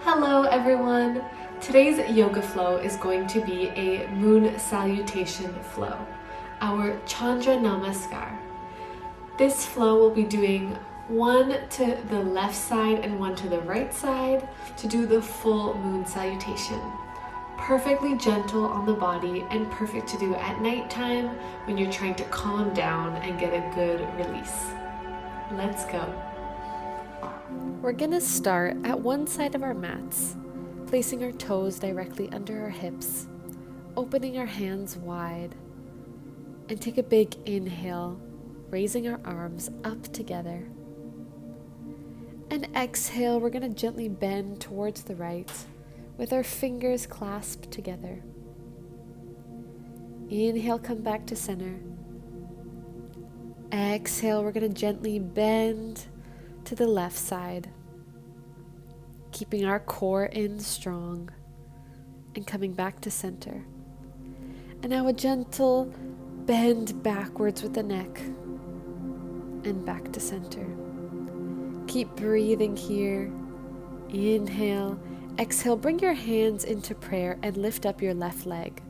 Hello everyone! Today's yoga flow is going to be a moon salutation flow, our Chandra Namaskar. This flow will be doing one to the left side and one to the right side to do the full moon salutation. Perfectly gentle on the body and perfect to do at nighttime when you're trying to calm down and get a good release. Let's go. We're gonna start at one side of our mats, placing our toes directly under our hips, opening our hands wide, and take a big inhale, raising our arms up together. And exhale, we're gonna gently bend towards the right with our fingers clasped together. Inhale, come back to center. Exhale, we're gonna gently bend to the left side, keeping our core in strong and coming back to center. And now a gentle bend backwards with the neck and back to center. Keep breathing here. Inhale, exhale, bring your hands into prayer and lift up your left leg.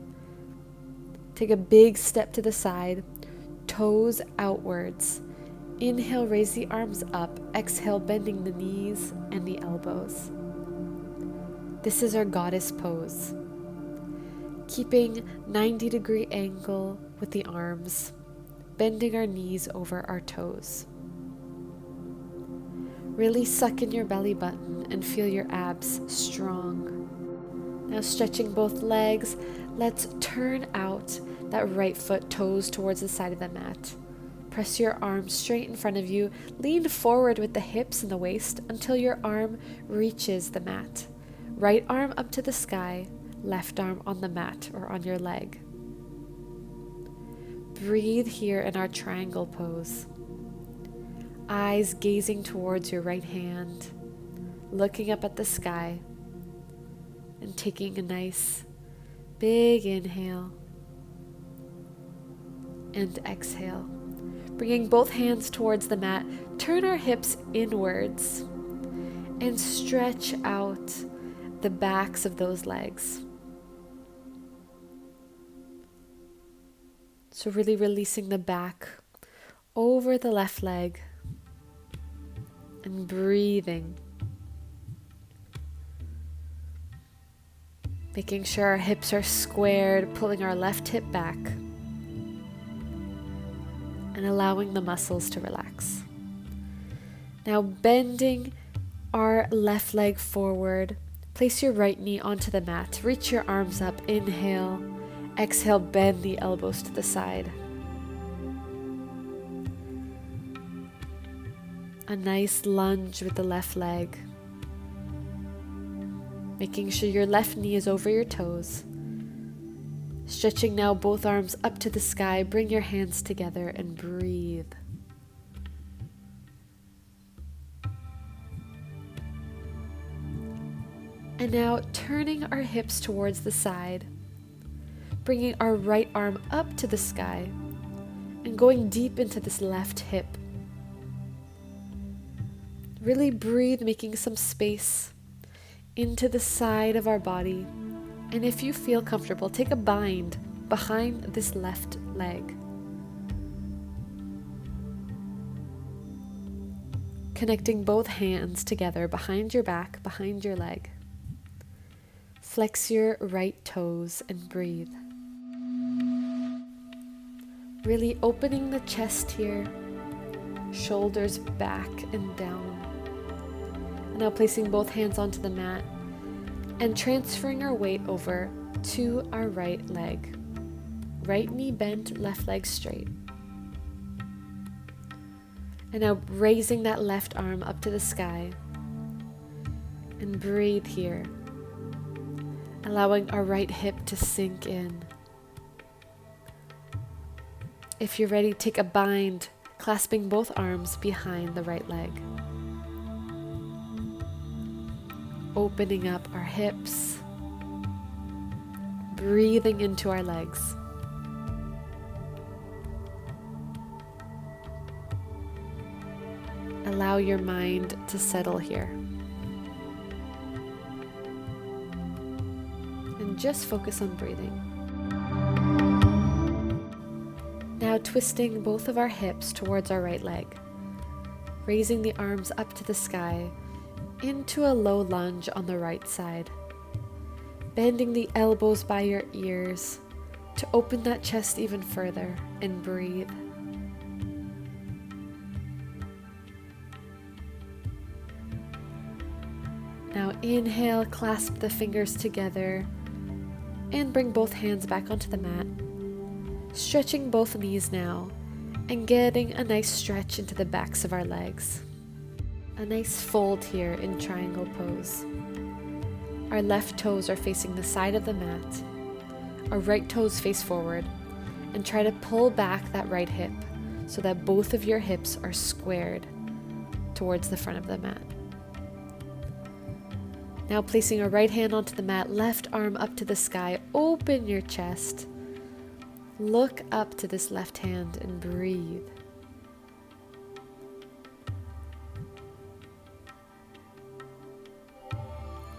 Take a big step to the side, toes outwards. Inhale, raise the arms up. Exhale, bending the knees and the elbows. This is our goddess pose. Keeping 90-degree angle with the arms, bending our knees over our toes. Really suck in your belly button and feel your abs strong. Now stretching both legs, let's turn out that right foot, toes towards the side of the mat. Press your arms straight in front of you. Lean forward with the hips and the waist until your arm reaches the mat. Right arm up to the sky, left arm on the mat or on your leg. Breathe here in our triangle pose. Eyes gazing towards your right hand, looking up at the sky, and taking a nice big inhale and exhale. Bringing both hands towards the mat, turn our hips inwards and stretch out the backs of those legs. So really releasing the back over the left leg and breathing. Making sure our hips are squared, pulling our left hip back and allowing the muscles to relax. Now bending our left leg forward, place your right knee onto the mat, reach your arms up, inhale, exhale, bend the elbows to the side. A nice lunge with the left leg, making sure your left knee is over your toes. Stretching now both arms up to the sky, bring your hands together and breathe. And now turning our hips towards the side, bringing our right arm up to the sky and going deep into this left hip. Really breathe, making some space into the side of our body. And if you feel comfortable, take a bind behind this left leg. Connecting both hands together behind your back, behind your leg. Flex your right toes and breathe. Really opening the chest here, shoulders back and down. And now placing both hands onto the mat and transferring our weight over to our right leg. Right knee bent, left leg straight. And now raising that left arm up to the sky. And breathe here, allowing our right hip to sink in. If you're ready, take a bind, clasping both arms behind the right leg. opening up our hips, breathing into our legs. Allow your mind to settle here. And just focus on breathing. Now twisting both of our hips towards our right leg, raising the arms up to the sky into a low lunge on the right side, bending the elbows by your ears to open that chest even further and breathe. Now inhale, clasp the fingers together and bring both hands back onto the mat, stretching both knees now and getting a nice stretch into the backs of our legs. A nice fold here in triangle pose. Our left toes are facing the side of the mat. Our right toes face forward, and try to pull back that right hip so that both of your hips are squared towards the front of the mat. Now placing our right hand onto the mat, left arm up to the sky, open your chest. Look up to this left hand and breathe.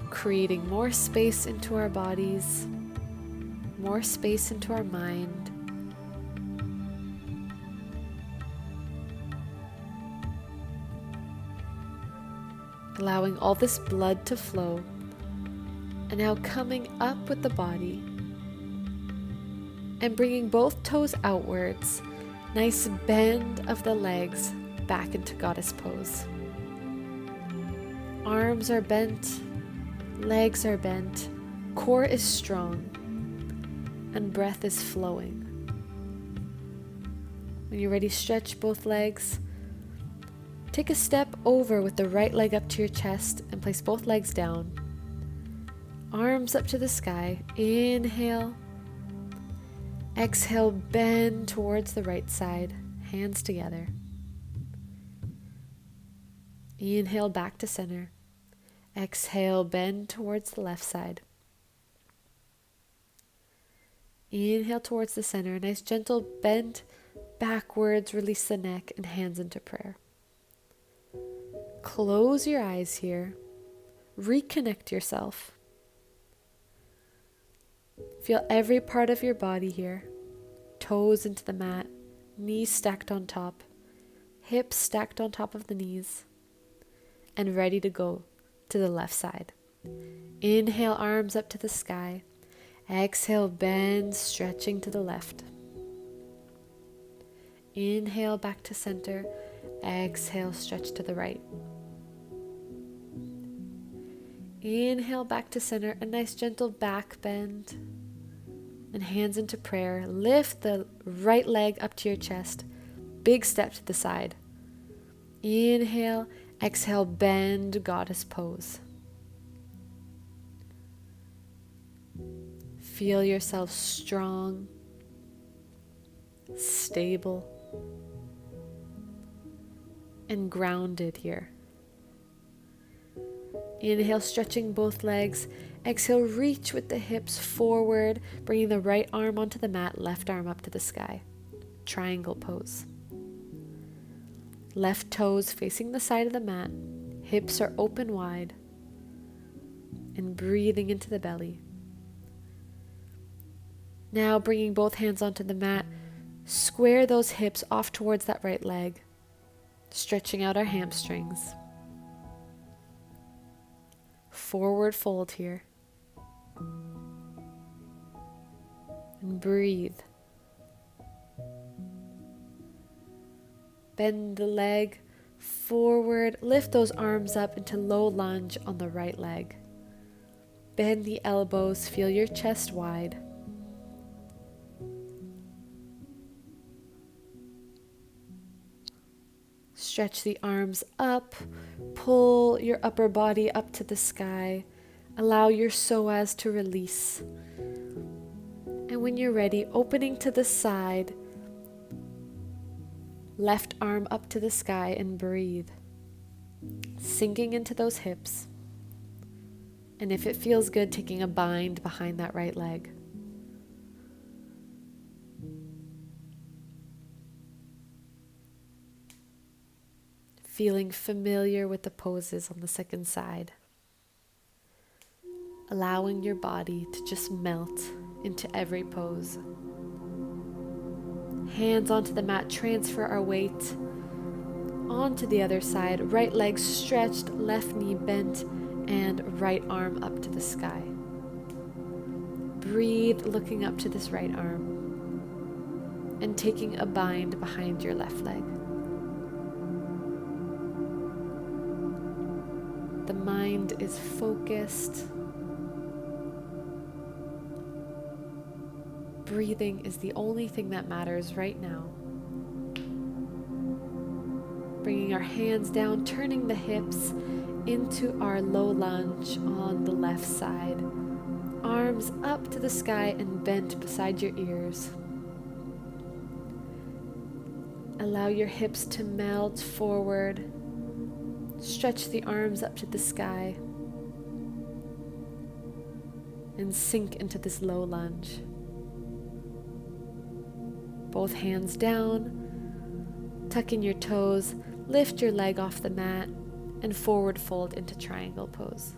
Creating more space into our bodies, more space into our mind. Allowing all this blood to flow, and now coming up with the body and bringing both toes outwards, nice bend of the legs back into goddess pose. Arms are bent, legs are bent, core is strong, and breath is flowing. When you're ready, stretch both legs. Take a step over with the right leg up to your chest and place both legs down. Arms up to the sky. Inhale. Exhale, bend towards the right side. Hands together. Inhale, back to center. Exhale, bend towards the left side. Inhale towards the center. Nice gentle bend backwards. Release the neck and hands into prayer. Close your eyes here. Reconnect yourself. Feel every part of your body here. Toes into the mat, knees stacked on top, hips stacked on top of the knees, and ready to go to the left side. Inhale, arms up to the sky. Exhale, bend, stretching to the left. Inhale, back to center. Exhale, stretch to the right. Inhale, back to center, a nice gentle back bend, and hands into prayer. Lift the right leg up to your chest, big step to the side. Inhale, exhale, bend, goddess pose. Feel yourself strong, stable, and grounded here. Inhale, stretching both legs. Exhale, reach with the hips forward, bringing the right arm onto the mat, left arm up to the sky. Triangle pose. Left toes facing the side of the mat. Hips are open wide. And breathing into the belly. Now bringing both hands onto the mat, square those hips off towards that right leg, stretching out our hamstrings. Forward fold here. And breathe. Bend the leg forward. Lift those arms up into low lunge on the right leg. Bend the elbows. Feel your chest wide. Stretch the arms up, pull your upper body up to the sky. Allow your psoas to release. And when you're ready, opening to the side, left arm up to the sky and breathe. Sinking into those hips. And if it feels good, taking a bind behind that right leg. Feeling familiar with the poses on the second side. Allowing your body to just melt into every pose. Hands onto the mat, transfer our weight onto the other side. Right leg stretched, left knee bent, and right arm up to the sky. Breathe, looking up to this right arm and taking a bind behind your left leg. The mind is focused. Breathing is the only thing that matters right now. Bringing our hands down, turning the hips into our low lunge on the left side. Arms up to the sky and bent beside your ears. Allow your hips to melt forward. Stretch the arms up to the sky and sink into this low lunge. Both hands down, tuck in your toes, lift your leg off the mat, and forward fold into triangle pose.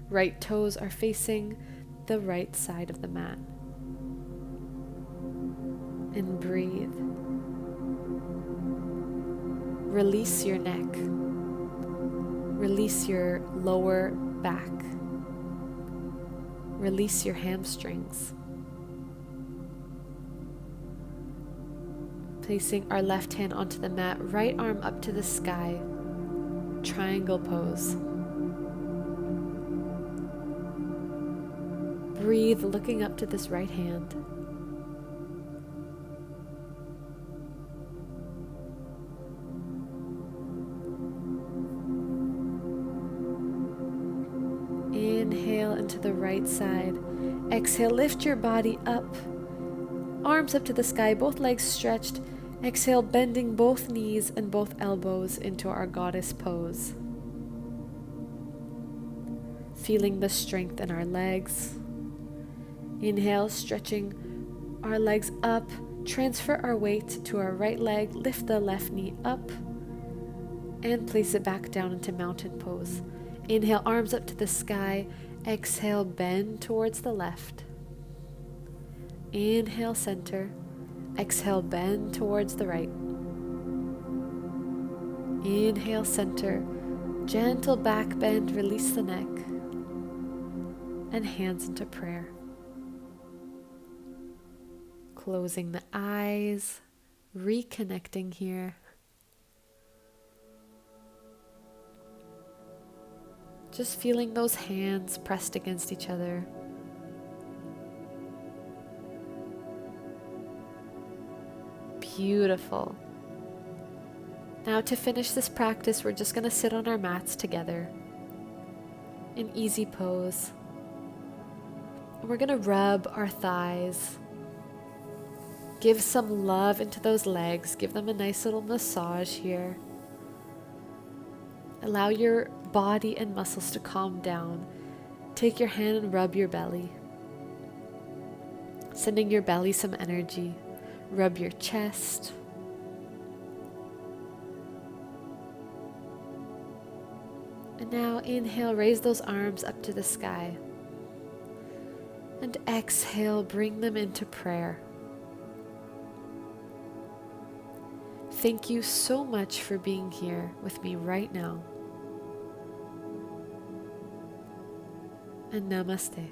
Right toes are facing the right side of the mat. And breathe. Release your neck. Release your lower back. Release your hamstrings. Placing our left hand onto the mat, right arm up to the sky, triangle pose. Breathe, looking up to this right hand. Inhale into the right side. Exhale, lift your body up. Arms up to the sky, both legs stretched. Exhale, bending both knees and both elbows into our goddess pose. Feeling the strength in our legs. Inhale, stretching our legs up. Transfer our weight to our right leg. Lift the left knee up and place it back down into mountain pose. Inhale, arms up to the sky. Exhale, bend towards the left. Inhale, center. Exhale, bend towards the right. Inhale, center. Gentle back bend, release the neck. And hands into prayer. Closing the eyes, reconnecting here. Just feeling those hands pressed against each other. Beautiful. Now to finish this practice, we're just going to sit on our mats together in easy pose. And we're going to rub our thighs. Give some love into those legs. Give them a nice little massage here. Allow your body and muscles to calm down. Take your hand and rub your belly. Sending your belly some energy. Rub your chest. And now inhale, raise those arms up to the sky. And exhale, bring them into prayer. Thank you so much for being here with me right now. And namaste.